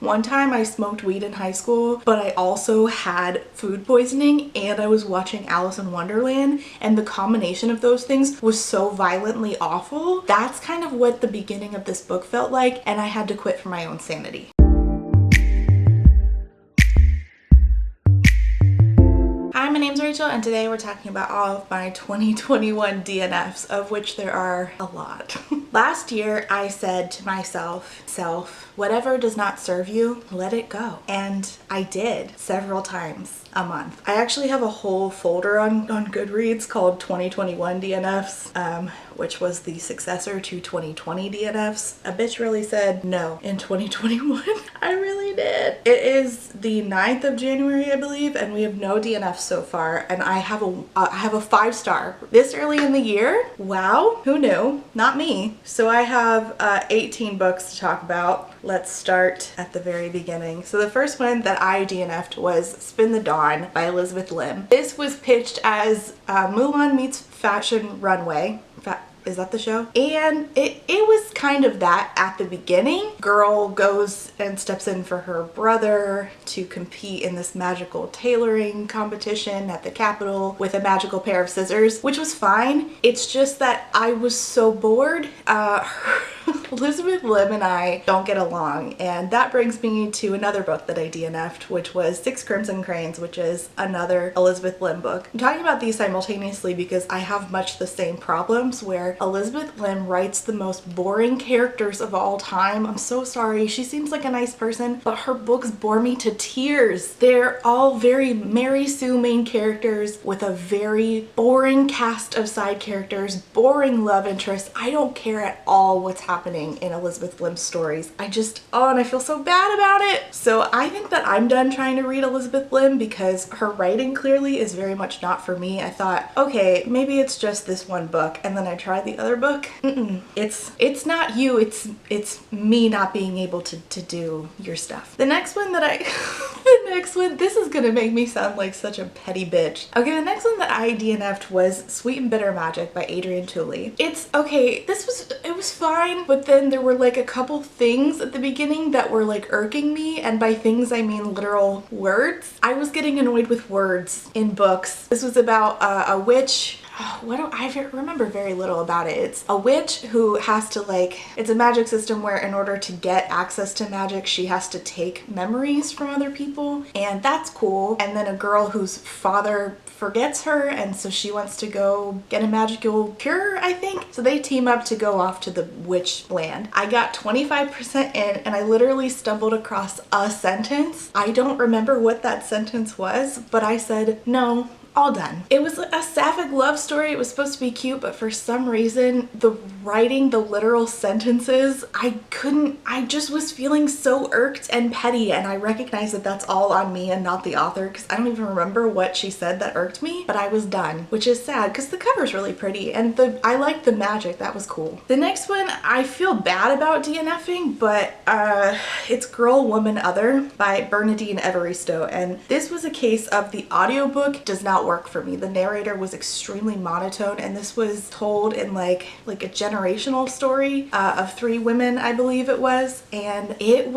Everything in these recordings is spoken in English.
One time I smoked weed in high school, but I also had food poisoning and I was watching Alice in Wonderland, and the combination of those things was so violently awful. That's kind of what the beginning of this book felt like, and I had to quit for my own sanity. Hi, my name's Rachel, and today we're talking about all of my 2021 DNFs, of which there are a lot. Last year, I said to myself, whatever does not serve you, let it go. And I did several times a month. I actually have a whole folder on Goodreads called 2021 DNFs, which was the successor to 2020 DNFs. A bitch really said no in 2021. I really did. It is the 9th of January, I believe, and we have no DNFs so far. And I have a 5-star this early in the year. Wow, who knew? Not me. So I have 18 books to talk about. Let's start at the very beginning. So the first one that I DNF'd was Spin the Dawn by Elizabeth Lim. This was pitched as Mulan meets Fashion Runway. Is that the show? And it was kind of that at the beginning. Girl goes and steps in for her brother to compete in this magical tailoring competition at the Capitol with a magical pair of scissors, which was fine. It's just that I was so bored. Elizabeth Lim and I don't get along, and that brings me to another book that I DNF'd, which was Six Crimson Cranes, which is another Elizabeth Lim book. I'm talking about these simultaneously because I have much the same problems where Elizabeth Lim writes the most boring characters of all time. I'm so sorry. She seems like a nice person, but her books bore me to tears. They're all very Mary Sue main characters with a very boring cast of side characters, boring love interests. I don't care at all what's happening in Elizabeth Lim's stories. And I feel so bad about it. So I think that I'm done trying to read Elizabeth Lim because her writing clearly is very much not for me. I thought, okay, maybe it's just this one book, and then I tried the other book. It's not you, it's me not being able to do your stuff. The next one that this is gonna make me sound like such a petty bitch. Okay, the next one that I DNF'd was Sweet and Bitter Magic by Adrienne Tooley. It's okay, it was fine, but then there were like a couple things at the beginning that were like irking me, and by things I mean literal words. I was getting annoyed with words in books. This was about a witch. I remember very little about it. It's a witch who has to it's a magic system where in order to get access to magic, she has to take memories from other people, and that's cool. And then a girl whose father forgets her, and so she wants to go get a magical cure, I think. So they team up to go off to the witch land. I got 25% in, and I literally stumbled across a sentence. I don't remember what that sentence was, but I said, no, all done. It was a sapphic love story. It was supposed to be cute, but for some reason, the writing, the literal sentences, I just was feeling so irked and petty, and I recognize that that's all on me and not the author, because I don't even remember what she said that irked me, but I was done, which is sad because the cover's really pretty, and I liked the magic. That was cool. The next one, I feel bad about DNFing, but it's Girl, Woman, Other by Bernadine Evaristo, and this was a case of the audiobook does not work for me. The narrator was extremely monotone, and this was told in like a generational story of 3 women, I believe it was, and it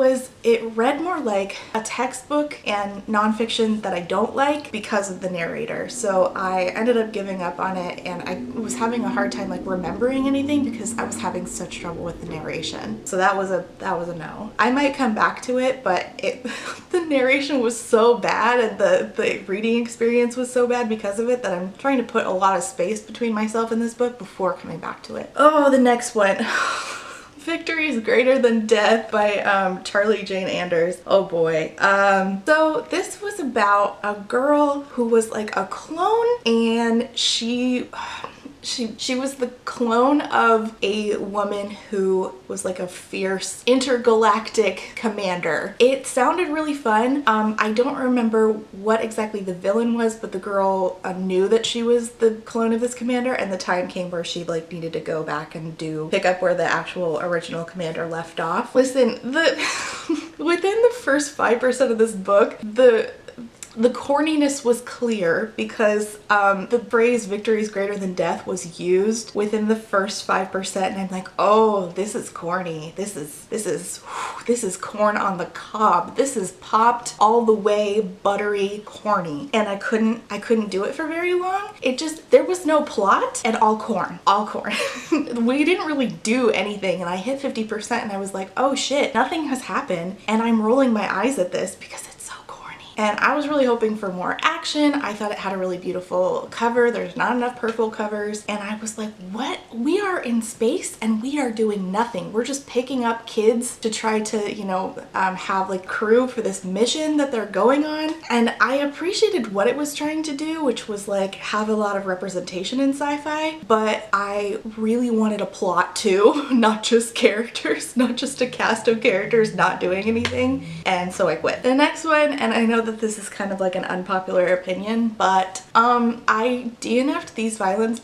read more like a textbook and nonfiction that I don't like because of the narrator. So I ended up giving up on it, and I was having a hard time remembering anything because I was having such trouble with the narration. So that was a no. I might come back to it, but the narration was so bad and the reading experience was so bad because of it that I'm trying to put a lot of space between myself and this book before coming back to it. Oh, the next one. Victory is Greater Than Death by Charlie Jane Anders. Oh boy. So this was about a girl who was like a clone, and she was the clone of a woman who was like a fierce intergalactic commander. It sounded really fun. I don't remember what exactly the villain was, but the girl knew that she was the clone of this commander, and the time came where she needed to go back and pick up where the actual original commander left off. Listen, within the first 5% of this book, the corniness was clear because the phrase "victory is greater than death" was used within the first 5%, and I'm like, oh, this is corny. This is corn on the cob. This is popped all the way, buttery, corny, and I couldn't do it for very long. There was no plot and all corn. We didn't really do anything, and I hit 50%, and I was like, oh shit, nothing has happened, and I'm rolling my eyes at this because it's so corny. And I was really hoping for more action. I thought it had a really beautiful cover. There's not enough purple covers, and I was like, what? We are in space and we are doing nothing. We're just picking up kids to try to, you know, have like crew for this mission that they're going on. And I appreciated what it was trying to do, which was like have a lot of representation in sci-fi, but I really wanted a plot too, not just characters, not just a cast of characters not doing anything. And so I quit. The next one, and I know that this is kind of like an unpopular opinion, but I DNF'd These Violent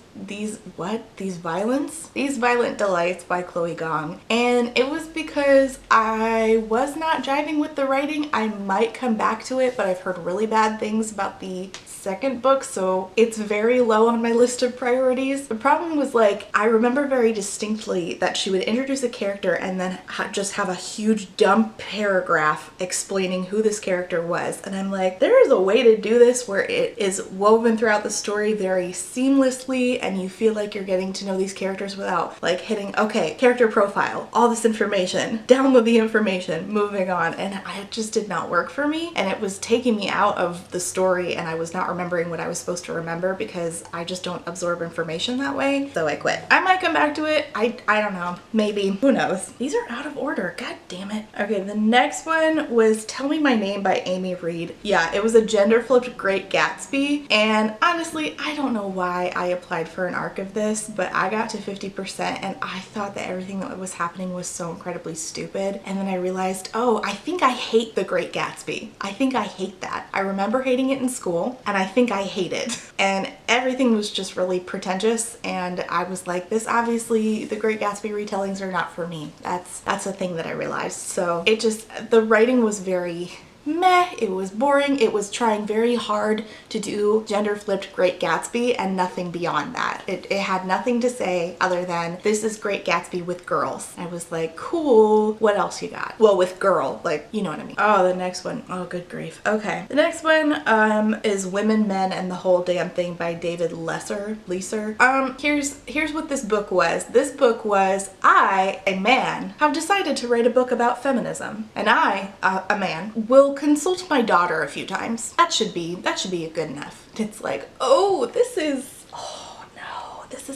Delights by Chloe Gong, and it was because I was not jiving with the writing. I might come back to it, but I've heard really bad things about the second book, so it's very low on my list of priorities. The problem was, like, I remember very distinctly that she would introduce a character and then just have a huge dumb paragraph explaining who this character was, and I'm like, there is a way to do this where it is woven throughout the story very seamlessly and you feel like you're getting to know these characters without like hitting, okay, character profile, all this information, download the information, moving on. And it just did not work for me, and it was taking me out of the story, and I was not remembering what I was supposed to remember because I just don't absorb information that way. So I quit. I might come back to it. I don't know. Maybe. Who knows? These are out of order. God damn it. Okay, the next one was Tell Me My Name by Amy Reed. Yeah, it was a gender flipped Great Gatsby, and honestly, I don't know why I applied for an arc of this, but I got to 50% and I thought that everything that was happening was so incredibly stupid, and then I realized, oh, I think I hate The Great Gatsby. I think I hate that. I remember hating it in school, and I think I hate it. And everything was just really pretentious, and I was like, this obviously, The Great Gatsby retellings are not for me. That's a thing that I realized. So it just, the writing was very meh, it was boring, it was trying very hard to do gender flipped Great Gatsby and nothing beyond that. It had nothing to say other than this is Great Gatsby with girls. I was like, cool, what else you got? Well, with girl, like, you know what I mean. Oh, the next one, oh good grief. Okay, the next one is Women, Men, and the Whole Damn Thing by David Leser. Here's what this book was. This book was, I, a man, have decided to write a book about feminism, and I, a man, will consult my daughter a few times. That should be a good enough. It's like, oh, this is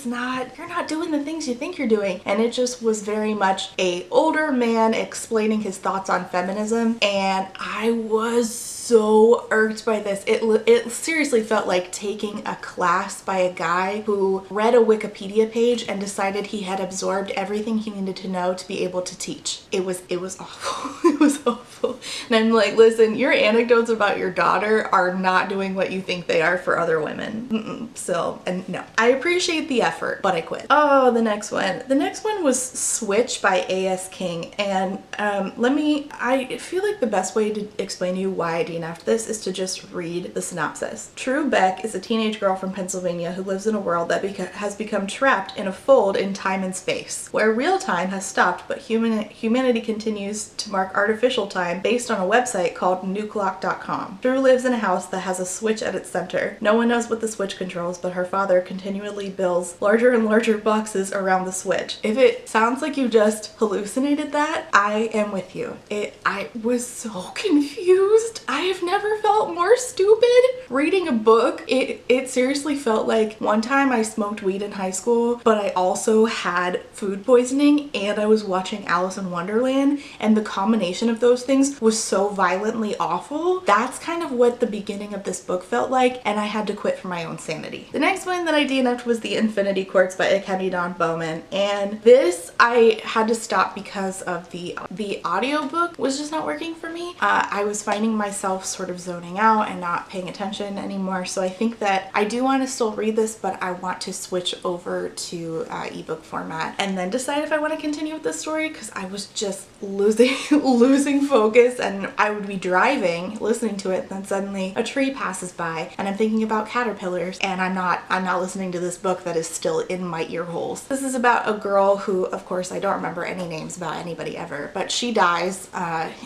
not, you're not doing the things you think you're doing. And it just was very much a older man explaining his thoughts on feminism, and I was so irked by this. It seriously felt like taking a class by a guy who read a Wikipedia page and decided he had absorbed everything he needed to know to be able to teach. It was awful. It was awful. And I'm like, listen, your anecdotes about your daughter are not doing what you think they are for other women. So, and no. I appreciate the effort, but I quit. Oh, the next one. The next one was Switch by A.S. King, and I feel like the best way to explain to you why I DNF'd this is to just read the synopsis. True Beck is a teenage girl from Pennsylvania who lives in a world that has become trapped in a fold in time and space, where real time has stopped but humanity continues to mark artificial time based on a website called newclock.com. True lives in a house that has a switch at its center. No one knows what the switch controls, but her father continually builds larger and larger boxes around the switch. If it sounds like you just hallucinated that, I am with you. I was so confused. I have never felt more stupid reading a book. It seriously felt like one time I smoked weed in high school, but I also had food poisoning and I was watching Alice in Wonderland, and the combination of those things was so violently awful. That's kind of what the beginning of this book felt like, and I had to quit for my own sanity. The next one that I DNF'd was The Infinity Courts by Ekeni Dawn Bowman, and this I had to stop because of the audiobook was just not working for me. I was finding myself sort of zoning out and not paying attention anymore, so I think that I do want to still read this, but I want to switch over to ebook format and then decide if I want to continue with the story, because I was just losing focus and and I would be driving listening to it, and then suddenly a tree passes by and I'm thinking about caterpillars, and I'm not listening to this book that is still in my ear holes. This is about a girl who, of course, I don't remember any names about anybody ever, but she dies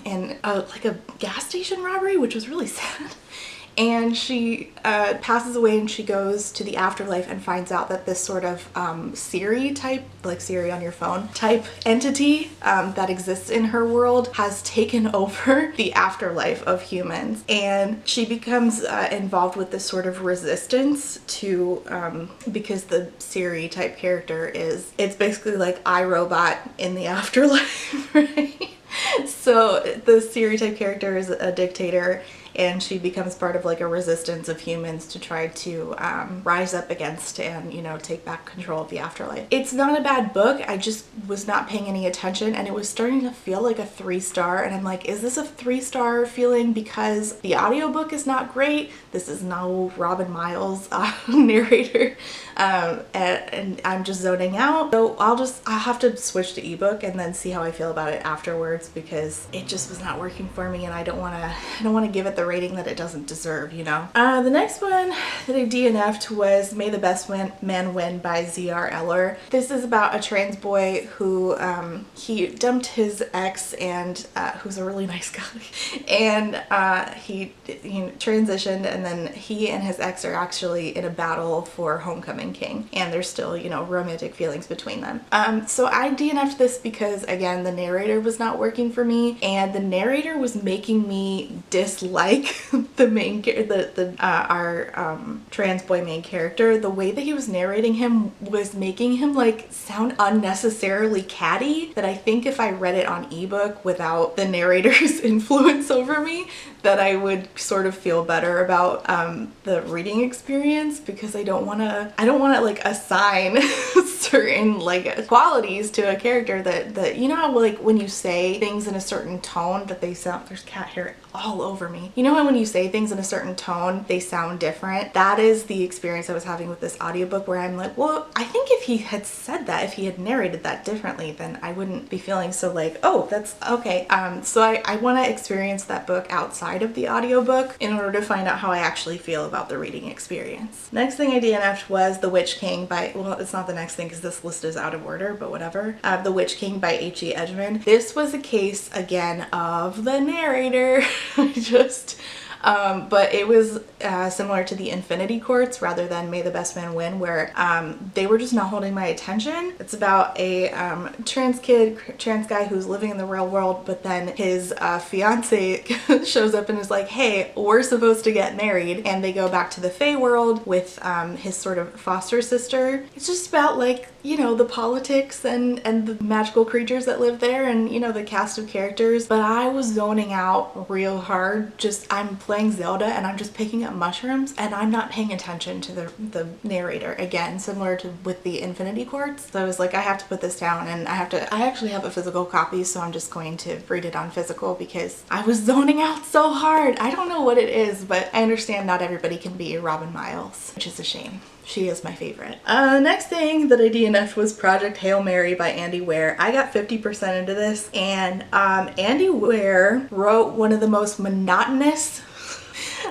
in like a gas station robbery, which was really sad. And she passes away, and she goes to the afterlife and finds out that this sort of Siri type, like Siri on your phone type entity that exists in her world has taken over the afterlife of humans. And she becomes involved with this sort of resistance to, because the Siri type character it's basically like iRobot in the afterlife, right? So the Siri type character is a dictator, and she becomes part of like a resistance of humans to try to rise up against and, you know, take back control of the afterlife. It's not a bad book. I just was not paying any attention, and it was starting to feel like a 3-star, and I'm like, is this a 3-star feeling because the audiobook is not great? This is no Robin Miles narrator, and I'm just zoning out. So I'll have to switch to ebook and then see how I feel about it afterwards, because it just was not working for me, and I don't want to give it the rating that it doesn't deserve, you know. The next one that I DNF'd was May the Best Man Win by Z.R. Eller. This is about a trans boy who he dumped his ex, and who's a really nice guy, and he transitioned, and then he and his ex are actually in a battle for Homecoming King, and there's still, you know, romantic feelings between them. So I DNF'd this because, again, the narrator was not working for me, and the narrator was making me dislike the main our trans boy main character. The way that he was narrating him was making him like sound unnecessarily catty, that I think if I read it on ebook without the narrator's influence over me, that I would sort of feel better about the reading experience, because I don't want to like assign certain like qualities to a character that you know how like when you say things in a certain tone that they sound, there's cat hair all over me. You know how when you say things in a certain tone they sound different? That is the experience I was having with this audiobook, where I'm like, well, I think if he had said that, if he had narrated that differently, then I wouldn't be feeling so like, oh, that's okay. So I want to experience that book outside of the audiobook in order to find out how I actually feel about the reading experience. Next thing I DNF'd was The Witch King by, well, it's not the next thing because this list is out of order, but whatever. The Witch King by H.E. Edgman. This was a case again of the narrator. But it was similar to the Infinity Courts rather than May the Best Man Win, where they were just not holding my attention. It's about a trans guy who's living in the real world, but then his fiance shows up and is like, hey, we're supposed to get married, and they go back to the Fae world with his sort of foster sister. It's just about like, you know, the politics and the magical creatures that live there, and, you know, the cast of characters. But I was zoning out real hard. I'm playing Zelda and I'm just picking up mushrooms, and I'm not paying attention to the narrator, again, similar to with the Infinity Courts. So I was like, I have to put this down, and I actually have a physical copy, so I'm just going to read it on physical because I was zoning out so hard. I don't know what it is, but I understand not everybody can be Robin Miles, which is a shame. She is my favorite. Next thing that I DNF'd was Project Hail Mary by Andy Weir. I got 50% into this, and Andy Weir wrote one of the most monotonous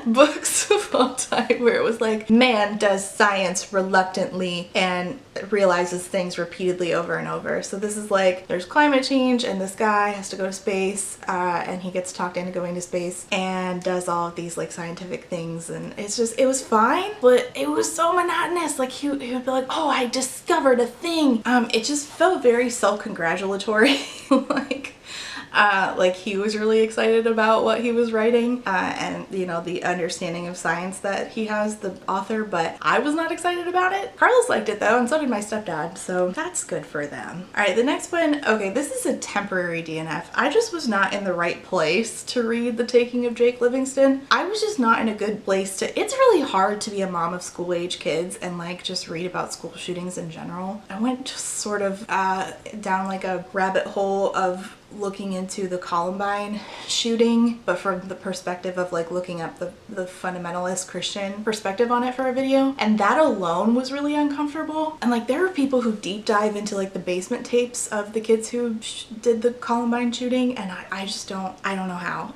books of all time, where it was like, man does science reluctantly and realizes things repeatedly over and over. So this is like, there's climate change and this guy has to go to space, and he gets talked into going to space and does all of these like scientific things, and it's just, it was fine, but it was so monotonous. Like he would be like, oh, I discovered a thing. It just felt very self-congratulatory. Like he was really excited about what he was writing, and, you know, the understanding of science that he has, the author, but I was not excited about it. Carlos liked it though, and so did my stepdad, so that's good for them. Alright, the next one, okay, this is a temporary DNF. I just was not in the right place to read The Taking of Jake Livingston. I was just not in a good place to, it's really hard to be a mom of school age kids and like just read about school shootings in general. I went just sort of down like a rabbit hole of looking into the Columbine shooting, but from the perspective of like looking up the fundamentalist Christian perspective on it for a video. And that alone was really uncomfortable. And like there are people who deep dive into like the basement tapes of the kids who did the Columbine shooting, and I just don't know how.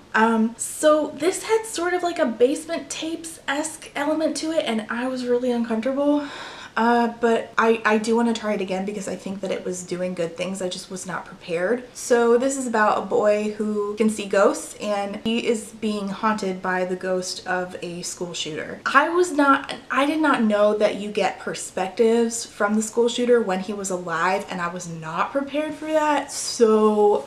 So this had sort of like a basement tapes-esque element to it, and I was really uncomfortable. But I do want to try it again because I think that it was doing good things. I just was not prepared. So this is about a boy who can see ghosts, and he is being haunted by the ghost of a school shooter. I did not know that you get perspectives from the school shooter when he was alive, and I was not prepared for that. So,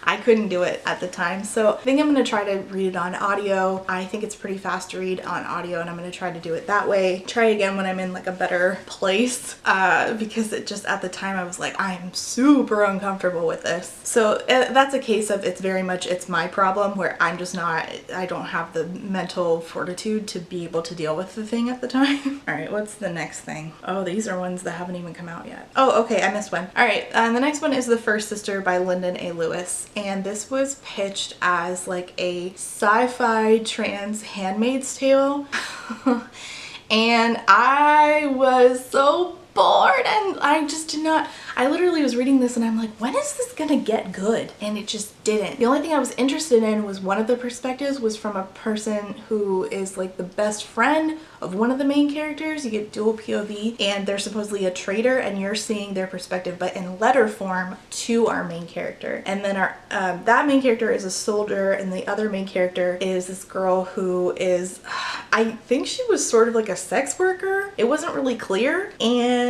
I couldn't do it at the time. So I think I'm going to try to read it on audio. I think it's pretty fast to read on audio, and I'm going to try to do it that way. Try again when I'm in like a better place, because it just at the time I was like, I'm super uncomfortable with this. So that's a case of it's my problem, where I'm just not, I don't have the mental fortitude to be able to deal with the thing at the time. All right, what's the next thing? Oh, these are ones that haven't even come out yet. Oh, okay, I missed one. All right, the next one is The First Sister by Lyndon A. Lewis. And this was pitched as like a sci-fi trans Handmaid's Tale. And I was so bored, and I just did not, I literally was reading this and I'm like, when is this gonna get good? And it just didn't. The only thing I was interested in was one of the perspectives was from a person who is like the best friend of one of the main characters. You get dual POV, and they're supposedly a traitor, and you're seeing their perspective but in letter form to our main character. And then our that main character is a soldier, and the other main character is this girl who is, I think she was sort of like a sex worker. It wasn't really clear, and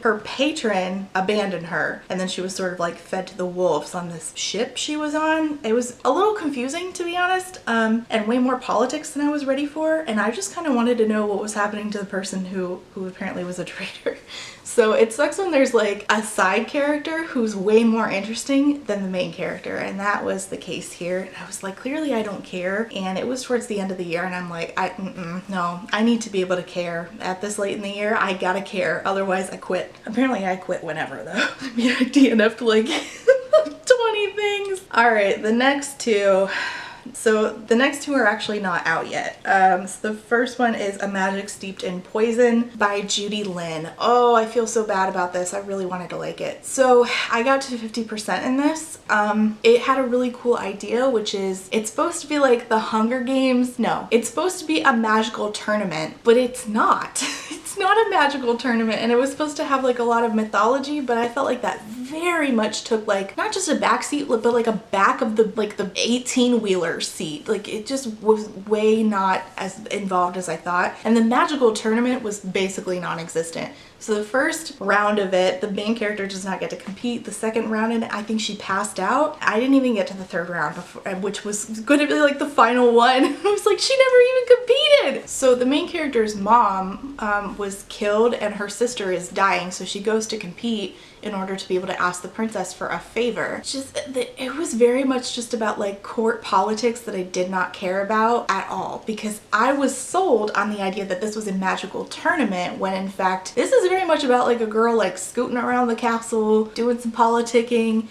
her patron abandoned her, and then she was sort of like fed to the wolves on this ship she was on. It was a little confusing, to be honest, and way more politics than I was ready for, and I just kind of wanted to know what was happening to the person who apparently was a traitor. So it sucks when there's like a side character who's way more interesting than the main character, and that was the case here. And I was like, clearly I don't care. And it was towards the end of the year, and I'm like, no, I need to be able to care at this late in the year. I gotta care, otherwise I quit. Apparently I quit whenever though. I mean, I DNF'd like 20 things. All right, the next two. So the next two are actually not out yet. So the first one is A Magic Steeped in Poison by Judy Lin. Oh, I feel so bad about this. I really wanted to like it. So I got to 50% in this. It had a really cool idea, which is it's supposed to be like the Hunger Games. No, it's supposed to be a magical tournament, but it's not. It's not a magical tournament, and it was supposed to have like a lot of mythology, but I felt like that very much took like not just a back seat, but like a back of the 18-wheeler seat. Like it just was way not as involved as I thought, and the magical tournament was basically non-existent. So the first round of it, the main character does not get to compete. The second round, I think she passed out. I didn't even get to the third round, which was going to be like the final one. I was like, she never even competed. So the main character's mom was killed, and her sister is dying, so she goes to compete in order to be able to ask the princess for a favor. It was very much just about like court politics that I did not care about at all, because I was sold on the idea that this was a magical tournament, when in fact this is very much about like a girl like scooting around the castle doing some politicking.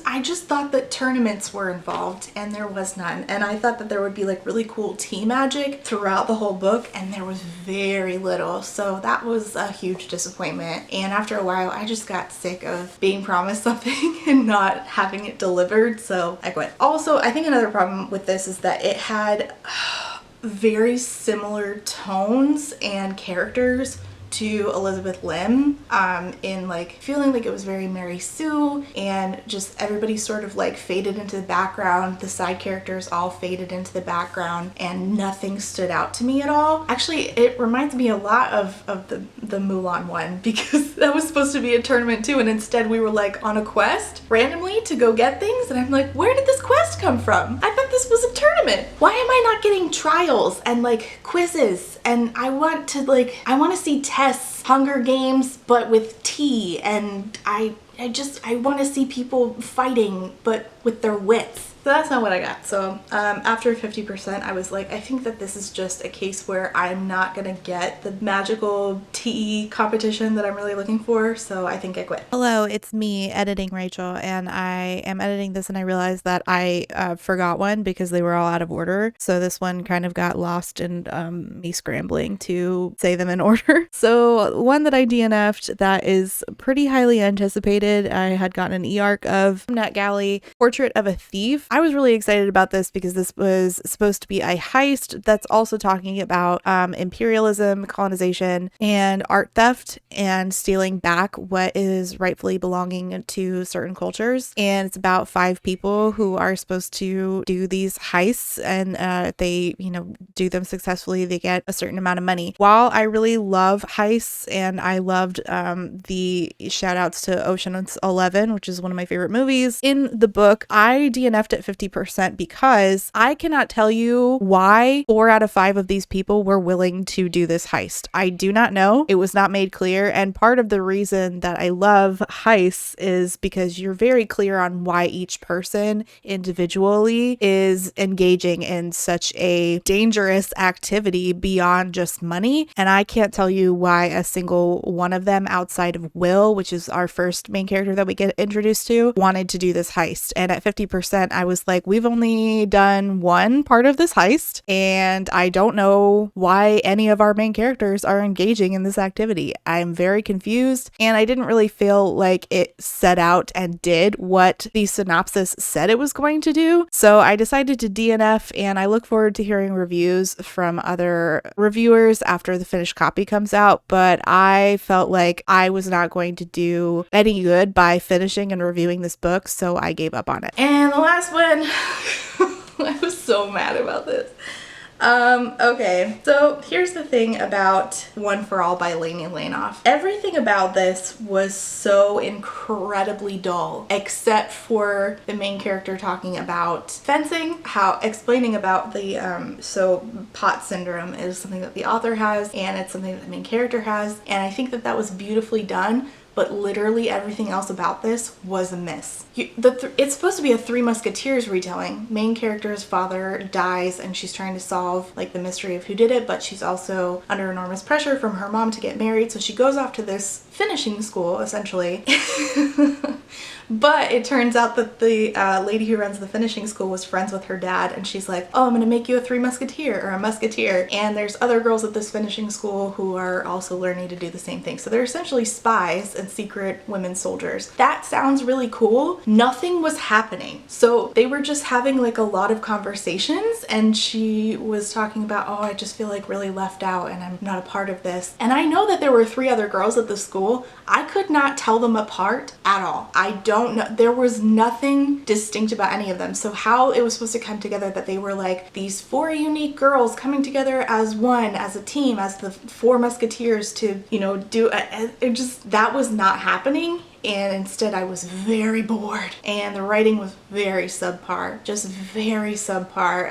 I just thought that tournaments were involved, and there was none. And I thought that there would be like really cool tea magic throughout the whole book, and there was very little. So that was a huge disappointment, and after a while I just got sick of being promised something and not having it delivered, so I quit. Also, I think another problem with this is that it had very similar tones and characters to Elizabeth Lim, in like feeling like it was very Mary Sue, and just everybody sort of like faded into the background. The side characters all faded into the background, and nothing stood out to me at all. Actually, it reminds me a lot of the Mulan one, because that was supposed to be a tournament too, and instead we were like on a quest randomly to go get things, and I'm like, where did this quest come from? I thought this was a tournament. Why am I not getting trials and like quizzes? And I want to see tests, Hunger Games, but with tea, and I want to see people fighting, but with their wits. So that's not what I got. So after 50%, I was like, I think that this is just a case where I'm not gonna get the magical TE competition that I'm really looking for, so I think I quit. Hello, it's me editing Rachel, and I am editing this and I realized that I forgot one because they were all out of order. So this one kind of got lost in me scrambling to say them in order. So one that I DNF'd that is pretty highly anticipated, I had gotten an e-arc of NetGalley, Portrait of a Thief. I was really excited about this because this was supposed to be a heist that's also talking about imperialism, colonization, and art theft, and stealing back what is rightfully belonging to certain cultures. And it's about 5 people who are supposed to do these heists, and they, do them successfully. They get a certain amount of money. While I really love heists, and I loved the shout outs to Ocean's 11, which is one of my favorite movies, in the book, I DNF'd at 50% because I cannot tell you why 4 out of 5 of these people were willing to do this heist. I do not know. It was not made clear. And part of the reason that I love heists is because you're very clear on why each person individually is engaging in such a dangerous activity beyond just money. And I can't tell you why a single one of them outside of Will, which is our first main character that we get introduced to, wanted to do this heist. And at 50%, I was like, we've only done one part of this heist, and I don't know why any of our main characters are engaging in this activity. I'm very confused, and I didn't really feel like it set out and did what the synopsis said it was going to do. So I decided to DNF, and I look forward to hearing reviews from other reviewers after the finished copy comes out, but I felt like I was not going to do any good by finishing and reviewing this book, so I gave up on it. And the last one, I was so mad about this. Okay, so here's the thing about One for All by Lainey Lainoff. Everything about this was so incredibly dull, except for the main character talking about fencing, explaining about the, so pot syndrome is something that the author has, and it's something that the main character has, and I think that that was beautifully done. But literally everything else about this was a miss. It's supposed to be a Three Musketeers retelling. Main character's father dies and she's trying to solve like the mystery of who did it, but she's also under enormous pressure from her mom to get married, so she goes off to this finishing school essentially. But it turns out that the lady who runs the finishing school was friends with her dad, and she's like, oh, I'm gonna make you a Three Musketeer or a Musketeer. And there's other girls at this finishing school who are also learning to do the same thing. So they're essentially spies and secret women soldiers. That sounds really cool. Nothing was happening. So they were just having like a lot of conversations, and she was talking about, oh, I just feel like really left out and I'm not a part of this. And I know that there were 3 other girls at the school. I could not tell them apart at all. I don't know. There was nothing distinct about any of them. So how it was supposed to come together that they were like these 4 unique girls coming together as one, as a team, as the 4 Musketeers to, do it, just that was not happening. And instead I was very bored, and the writing was very subpar, just very subpar.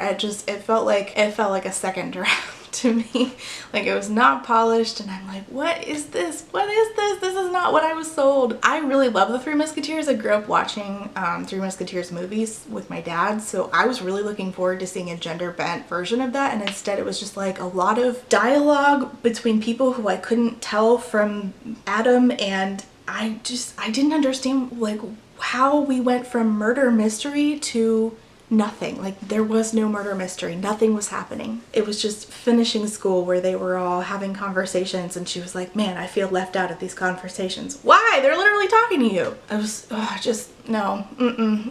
It felt like a second draft to me. Like, it was not polished, and I'm like, what is this? What is this? This is not what I was sold. I really love the Three Musketeers. I grew up watching Three Musketeers movies with my dad, so I was really looking forward to seeing a gender bent version of that, and instead it was just like a lot of dialogue between people who I couldn't tell from Adam, and I didn't understand like how we went from murder mystery to nothing. Like, there was no murder mystery. Nothing was happening. It was just finishing school where they were all having conversations, and she was like, man, I feel left out of these conversations. Why? They're literally talking to you. I was just no.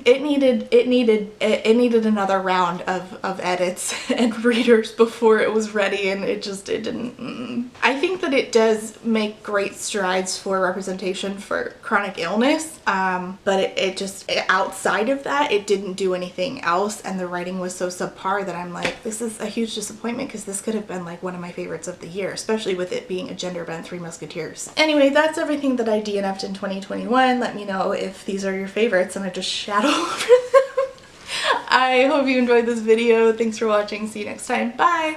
It needed another round of edits and readers before it was ready, and it didn't. I think that it does make great strides for representation for chronic illness, but it just outside of that, it didn't do anything else, and the writing was so subpar that I'm like, this is a huge disappointment, because this could have been like one of my favorites of the year, especially with it being a gender bent Three Musketeers. Anyway, that's everything that I DNF'd in 2021. Let me know if these are your favorites and I just shadow over them. I hope you enjoyed this video. Thanks for watching. See you next time. Bye!